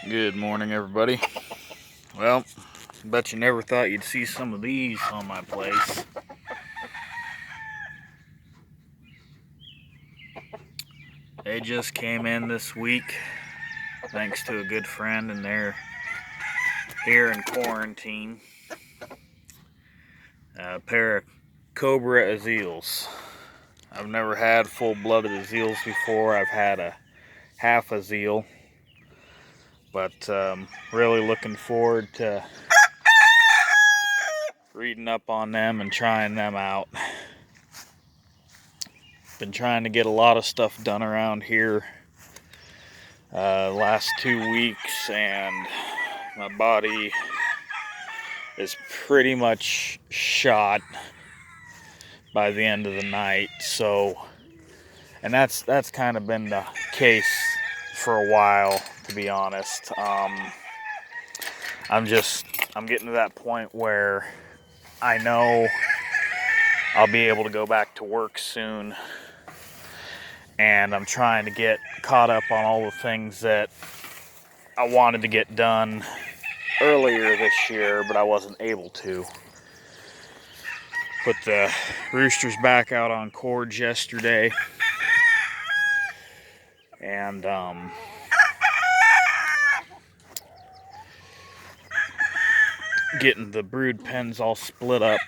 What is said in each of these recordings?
Good morning, everybody. Well, bet you never thought you'd see some of these on my place. They just came in this week, thanks to a good friend, and they're here in quarantine. A pair of Cobra Azeals. I've never had full-blooded Azeals before. I've had a half Azeal, but really looking forward to reading up on them and trying them out. Been trying to get a lot of stuff done around here last 2 weeks, and my body is pretty much shot by the end of the night. So, and that's kind of been the case for a while, to be honest. I'm getting to that point where I know I'll be able to go back to work soon, and I'm trying to get caught up on all the things that I wanted to get done earlier this year, but I wasn't able to. Put the roosters back out on cords yesterday, and getting the brood pens all split up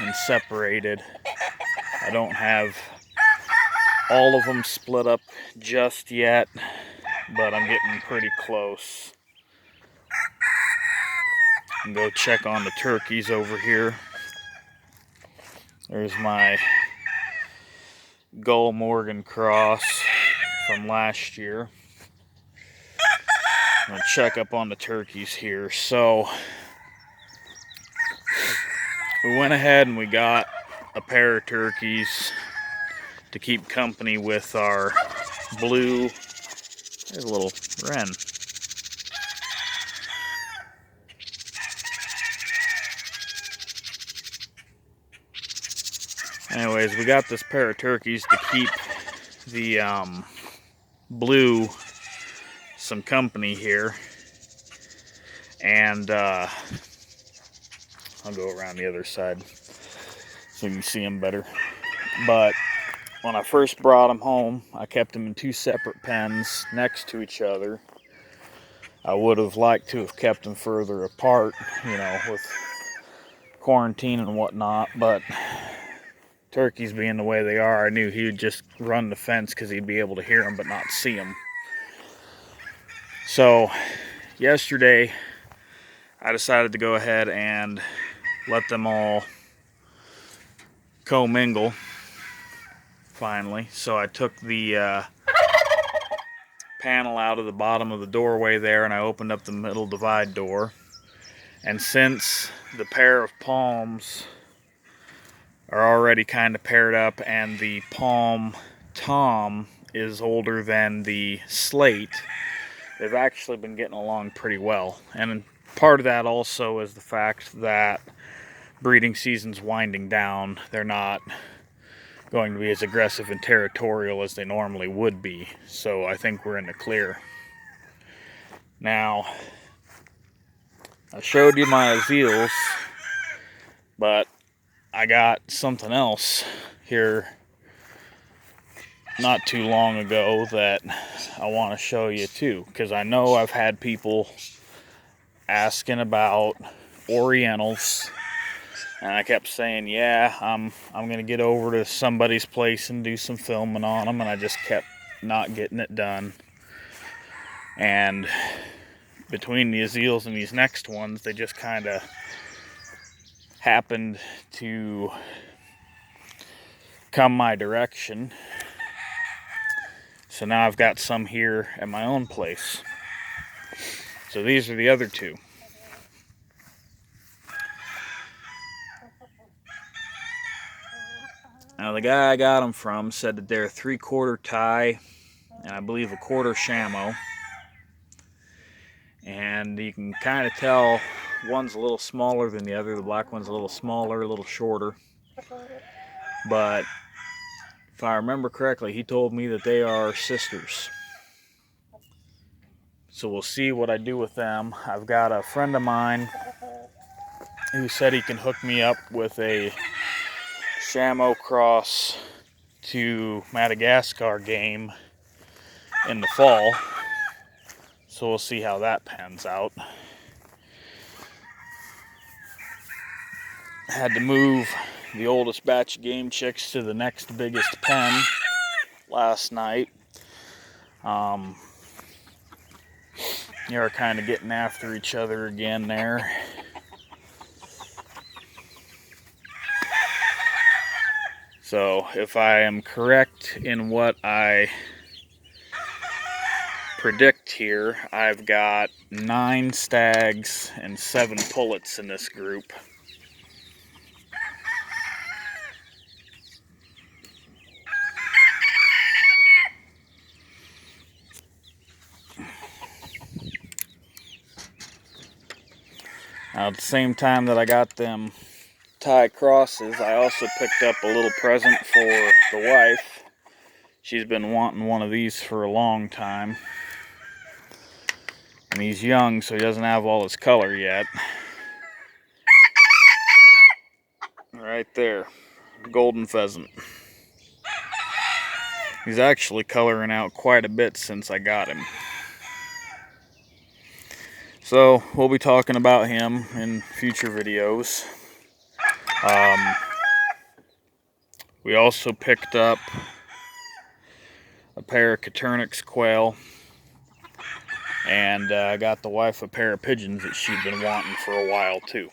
and separated. I don't have all of them split up just yet, but I'm getting pretty close. And go check on the turkeys over here. There's my Gull Morgan cross from last year. I'm gonna check up on the turkeys here. So we went ahead and we got a pair of turkeys to keep company with our blue. There's a little wren. Anyways, we got this pair of turkeys to keep the blue some company here, and I'll go around the other side so you can see them better. But when I first brought them home, I kept them in 2 separate pens next to each other. I would have liked to have kept them further apart, with quarantine and whatnot, but turkeys being the way they are, I knew he would just run the fence because he'd be able to hear them but not see them. So yesterday I decided to go ahead and let them all commingle finally. So I took the panel out of the bottom of the doorway there, and I opened up the middle divide door. And since the pair of palms are already kind of paired up, and the palm tom is older than the slate, they've actually been getting along pretty well. And part of that also is the fact that breeding season's winding down. They're not going to be as aggressive and territorial as they normally would be. So I think we're in the clear. Now, I showed you my Azeals, but I got something else here not too long ago that I want to show you too, because I know I've had people asking about Orientals, and I kept saying, yeah, I'm gonna get over to somebody's place and do some filming on them, and I just kept not getting it done. And between the Azeals and these next ones, they just kind of happened to come my direction. So now I've got some here at my own place. So these are the other two. Now the guy I got them from said that they're 3/4 tie and I believe 1/4 Shamo. And you can kind of tell one's a little smaller than the other. The black one's a little smaller, a little shorter. But if I remember correctly, he told me that they are sisters. So we'll see what I do with them. I've got a friend of mine who said he can hook me up with a Shamo cross to Madagascar game in the fall. So we'll see how that pans out. Had to move the oldest batch of game chicks to the next biggest pen last night. They're kind of getting after each other again there. So if I am correct in what I predict here, I've got 9 stags and 7 pullets in this group. Now, at the same time that I got them tie crosses, I also picked up a little present for the wife. She's been wanting one of these for a long time. And he's young, so he doesn't have all his color yet. Right there, golden pheasant. He's actually coloring out quite a bit since I got him. So we'll be talking about him in future videos. We also picked up a pair of Coturnix quail, and I got the wife a pair of pigeons that she'd been wanting for a while too.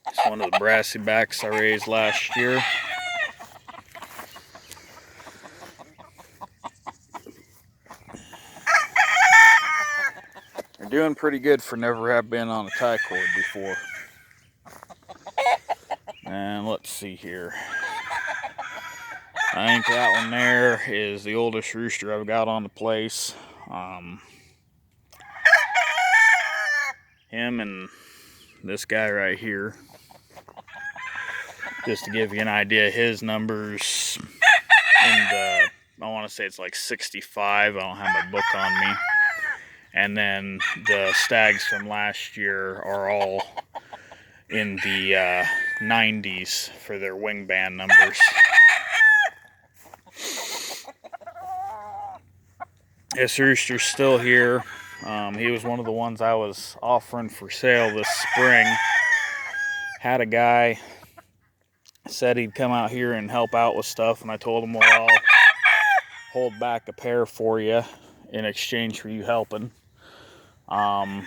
It's one of the brassy backs I raised last year. They're doing pretty good for never have been on a tie cord before. And let's see here. I think that one there is the oldest rooster I've got on the place. Him and this guy right here. Just to give you an idea, his numbers, and I want to say it's like 65. I don't have my book on me. And then the stags from last year are all in the 90s for their wing band numbers. This rooster's still here. He was one of the ones I was offering for sale this spring. Had a guy said he'd come out here and help out with stuff, and I told him, well, I'll hold back a pair for you in exchange for you helping. I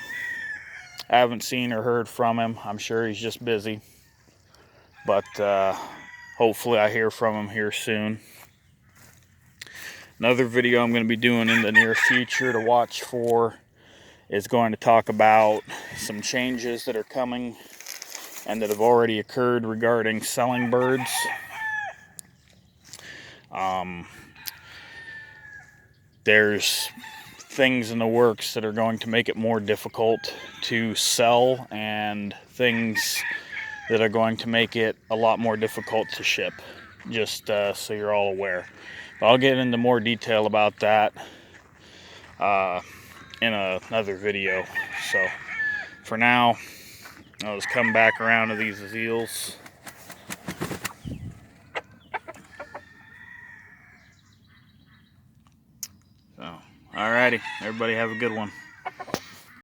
haven't seen or heard from him. I'm sure he's just busy, but hopefully I hear from him here soon. Another video I'm going to be doing in the near future to watch for is going to talk about some changes that are coming and that have already occurred regarding selling birds. There's things in the works that are going to make it more difficult to sell, and things that are going to make it a lot more difficult to ship, just so you're all aware. But I'll get into more detail about that in another video. So for now, I'll just come back around to these Azeals. So, alrighty, everybody have a good one.